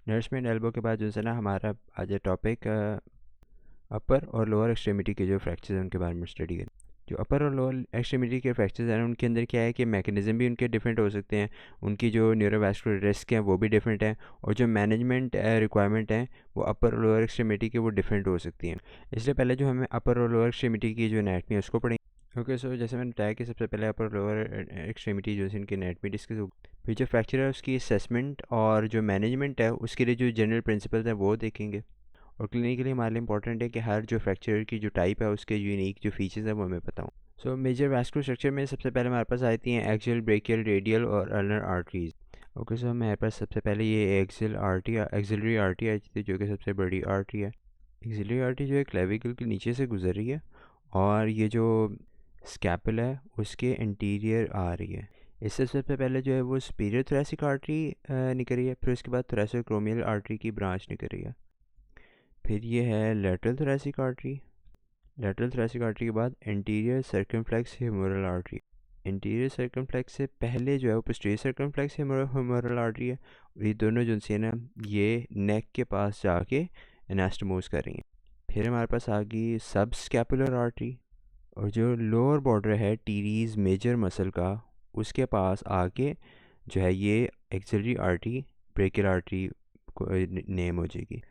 नर्समेंट elbow के बाद जो है ना हमारा आज टॉपिक अपर और लोअर एक्सट्रीमिटी के जो फ्रैक्चर्स हैं उनके बारे में स्टडी करें। जो अपर और लोअर एक्सट्रीमिटी के फ्रैक्चर्स हैं उनके अंदर क्या है कि मैकेनिज़्म भी उनके डिफरेंट हो सकते हैं, उनकी जो न्यूरोवास्कुलर रिस्क हैं वो भी डिफरेंट हैं, और जो मैनेजमेंट रिक्वायरमेंट हैं वो अपर और लोअर एक्सट्रीमिटी के वो डिफरेंट हो सकती हैं। इसलिए पहले जो हमें अपर और लोअर एक्सट्रीमिटी की जो एनाटमी है उसको पढ़ेंगे। ओके, सो जैसे मैंने बताया कि सबसे पहले अपर लोअर एक्सट्रीमिटी जो है इनकी एनाटमी डिस्कस होगी, फिर जो फ्रैक्चर है उसकी असेसमेंट और जो मैनेजमेंट है उसके लिए जो जनरल प्रिंसिपल्स हैं वो देखेंगे। और क्लिनिकली हमारे लिए इंपॉर्टेंट है कि हर जो फ्रैक्चर की जो टाइप है उसके यूनिक जो फीचर्स हैं वो हमें पता हों। सो मेजर वैस्कुलर स्ट्रक्चर में सबसे पहले हमारे पास आती हैं एक्सियल, ब्रेकियल, रेडियल और अल्नर आर्टरीज। ओके, सो हमारे पास सबसे पहले ये एक्सिलरी आर्टरी आई थी जो कि सबसे बड़ी आर्टरी है। एक्सिलरी आर्टरी जो है क्लेविकल के नीचे से गुजर रही है और ये जो स्कैपल है उसके इंटीरियर आ रही है। इससे सबसे पहले जो है वो सुपीरियर थोरेसिक आर्टरी निकल रही है, फिर उसके बाद थोरेसिकोक्रोमियल आर्टरी की ब्रांच निकल रही है। फिर ये है lateral thoracic artery. Lateral thoracic artery के बाद anterior circumflex humeral artery. Interior circumflex से पहले जो है वो पोस्टीरियर सर्कमफ्लेक्स ह्यूमरल आर्टरी है, और ये दोनों जो है ना ये नेक के पास जाके एनास्टोमोज कर रही हैं। फिर हमारे पास आ गई सब स्कैपुलर आर्टरी, और जो लोअर बॉर्डर है टीरीज मेजर मसल का उसके पास आके जो है ये एक्सिलरी आर्टरी ब्रेकियल आर्टरी को नेम हो जाएगी।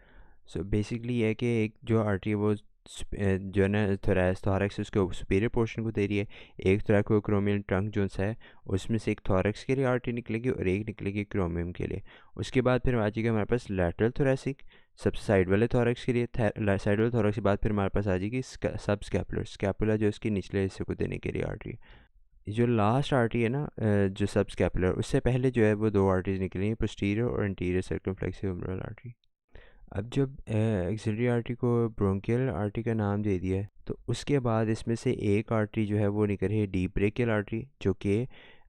सो बेसिकली ये है कि एक जो आर्टरी है वो जो है ना थोरैक्स उसके सुपीरियर पोर्शन को दे रही है। एक थोरैकोक्रोमियल ट्रंक जो है उसमें से एक थोरैक्स के लिए आर्टरी निकलेगी और एक निकलेगी क्रोमियम के लिए। उसके बाद फिर आ जाएगा हमारे पास लैटरल थोरैसिक, सबसे साइड वाले थोरैक्स के लिए। साइड वाले थोरैक्स के बाद फिर हमारे पास आ जाएगी सब स्कैपुलर, स्कैपुला जो इसके निचले हिस्से को देने के लिए आर्टरी। जो लास्ट आर्टरी है ना जो सब स्कैपुलर, उससे पहले जो है वो दो आर्टरीज निकली हैं, पोस्टीरियर और इंटीरियर सर्कमफ्लेक्स ह्यूमरल आर्टरी। अब जब एक्सिलरी आर्टरी को ब्रोंकियल आर्टरी का नाम दे दिया है तो उसके बाद इसमें से एक आर्टरी जो है वो निकल रही है डीप ब्रेकियल आर्टरी, जो कि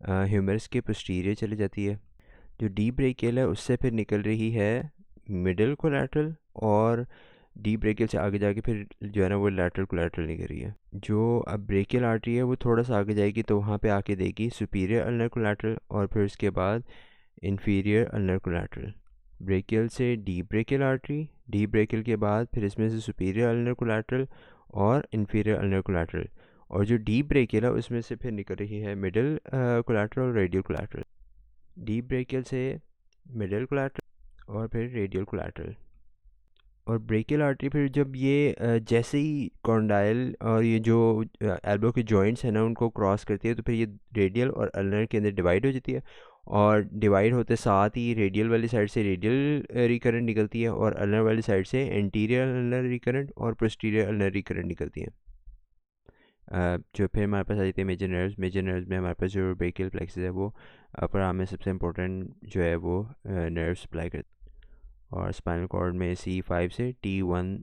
ह्यूमरस के पोस्टीरियर चली जाती है। जो डीप ब्रेकियल है उससे फिर निकल रही है मिडल कोलैटरल, और डीप ब्रेकियल से आगे जाके फिर जो है ना वो लैटरल कोलैटरल निकल रही है। जो अब ब्रेकियल आर्टरी है वो थोड़ा सा आगे जाएगी तो वहाँ पे आके देगी सुपीरियर अल्नर कोलैटरल, और फिर उसके बाद इन्फीरियर अल्नर कोलैटरल। ब्रेकियल से deep brachial artery, deep brachial के बाद फिर इसमें से सुपीरियर अल्नर कोलैटरल और इन्फीरियर अल्नर कोलैटरल, और जो डीप ब्रेकियल है उसमें से फिर निकल रही है मिडल कोलैटरल और रेडियल कोलैटरल। डीप ब्रेकियल से मिडल कोलैटरल और फिर रेडियल कोलैटरल। और ब्रेकियल आर्टरी फिर जब ये जैसे ही कॉन्डाइल और ये जो एल्बो के जॉइंट्स हैं ना उनको क्रॉस करती है तो फिर ये रेडियल और अल्नर के अंदर डिवाइड हो जाती है, और डिवाइड होते साथ ही रेडियल वाली साइड से रेडियल रिकरेंट निकलती है और अल्नर वाली साइड से एंटीरियर अल्नर रिकरेंट और पोस्टीरियर अल्नर रिकरेंट निकलती है। जो फिर हमारे पास आ जाती है मेजर नर्व्स में हमारे पास जो ब्रेकियल प्लेक्सस है वो अपर आर्म में सबसे इम्पोर्टेंट जो है वो नर्व सप्लाई करती है। और स्पाइनल कॉर्ड में C5 से T1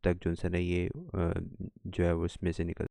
तक जो है ना ये जो है वो उसमें से निकल